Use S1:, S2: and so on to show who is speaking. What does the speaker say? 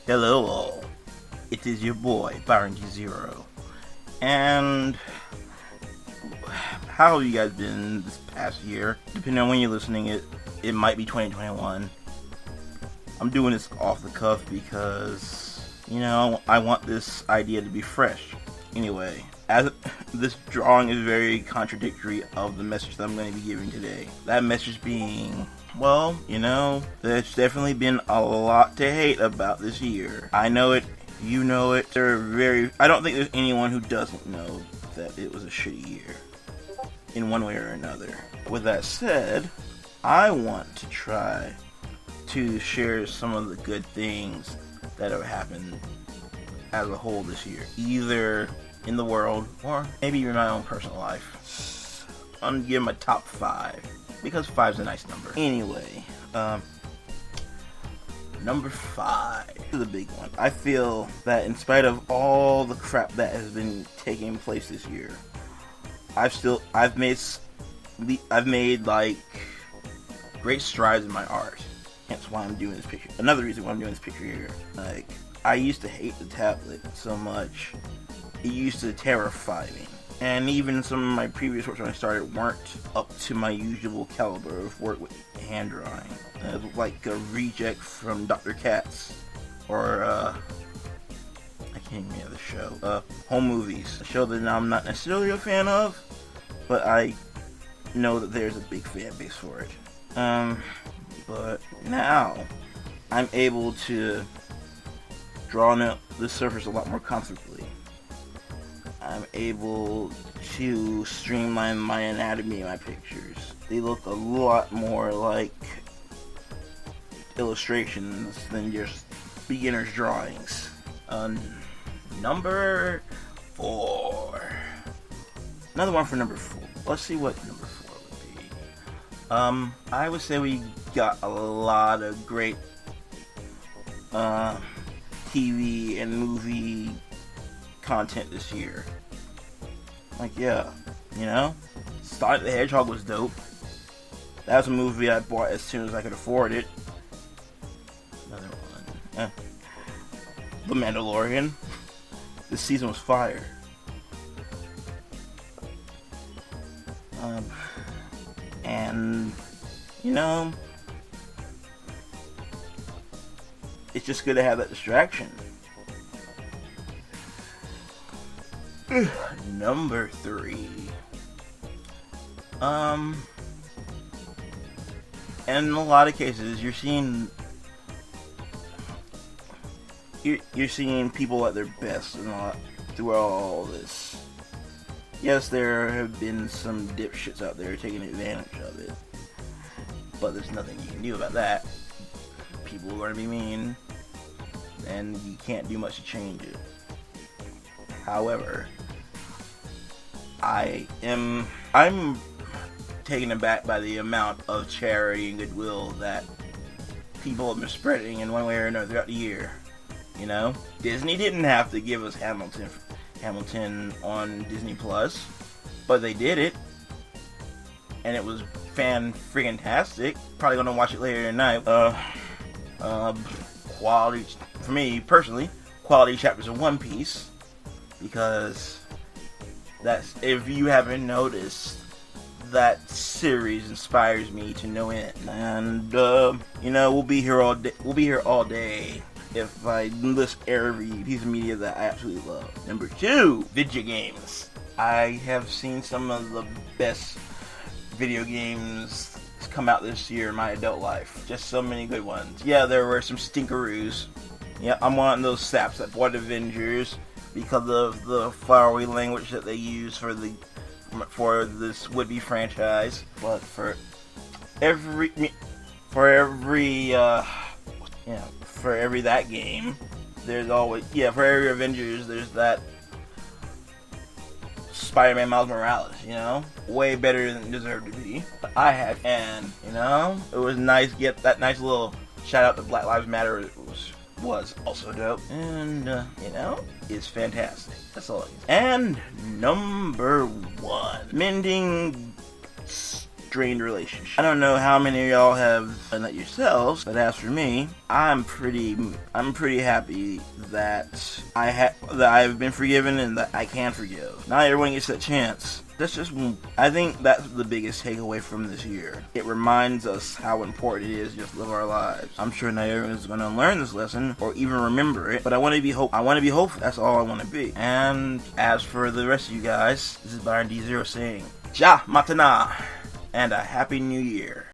S1: Hello all, it is your boy, Byron G0. And how have you guys been this past year? Depending on when you're listening, it might be 2021. I'm doing this off the cuff because, I want this idea to be fresh. Anyway, as this drawing is very contradictory of the message that I'm going to be giving today. That message being, well, there's definitely been a lot to hate about this year. I know it, you know it. I don't think there's anyone who doesn't know that it was a shitty year, in one way or another. With that said, I want to try to share some of the good things that have happened as a whole this year, either in the world or maybe in my own personal life. I'm gonna give my top 5 because 5's a nice number. Anyway, number 5 is a big one. I feel that in spite of all the crap that has been taking place this year, I've made like great strides in my art. Hence why I'm doing this picture. Another reason why I'm doing this picture here. Like, I used to hate the tablet so much. It used to terrify me. And even some of my previous works when I started weren't up to my usual caliber of work with hand drawing. Like a reject from Dr. Katz. Or, I can't remember the show. Home Movies. A show that I'm not necessarily a fan of, but I know that there's a big fan base for it. But now, I'm able to draw on the surface a lot more comfortably. I'm able to streamline my anatomy in my pictures. They look a lot more like illustrations than just beginner's drawings. Number 4. Another one for number 4. Let's see what number 4 would be. I would say we got a lot of great TV and movie content this year. Like, yeah, Sonic the Hedgehog was dope. That was a movie I bought as soon as I could afford it. Another one. The Mandalorian. This season was fire. And, it's just good to have that distraction. Number 3. In a lot of cases, you're seeing people at their best throughout all this. Yes, there have been some dipshits out there taking advantage of it, but there's nothing you can do about that. People are going to be mean, and you can't do much to change it. However, I'm taken aback by the amount of charity and goodwill that people have been spreading in one way or another throughout the year. Disney didn't have to give us Hamilton on Disney Plus, but they did it, and it was fan-friggin-tastic. Probably gonna watch it later tonight. Quality, for me personally, quality chapters of One Piece, because if you haven't noticed, that series inspires me to no end. And we'll be here all day. We'll be here all day if I list every piece of media that I absolutely love. Number 2, video games. I have seen some of the best video games come out this year in my adult life. Just so many good ones. Yeah, there were some stinkeroos. Yeah, I'm one of those saps that bought Avengers because of the flowery language that they use for this would-be franchise. But for every that game, there's always, for every Avengers, there's that Spider-Man Miles Morales, way better than it deserved to be. But I had, and, it was nice to get that nice little shout out to Black Lives Matter. It was also dope, and, it's fantastic. That's all I can say. And number 1, mending strained relationship. I don't know how many of y'all have done that yourselves, but as for me, I'm pretty happy that I've been forgiven and that I can forgive. Not everyone gets that chance. I think that's the biggest takeaway from this year. It reminds us how important it is to just live our lives. I'm sure not everyone's going to learn this lesson or even remember it, but I want to be hopeful. That's all I want to be. And as for the rest of you guys, this is Byron D0 saying, Ja Matana, and a Happy New Year.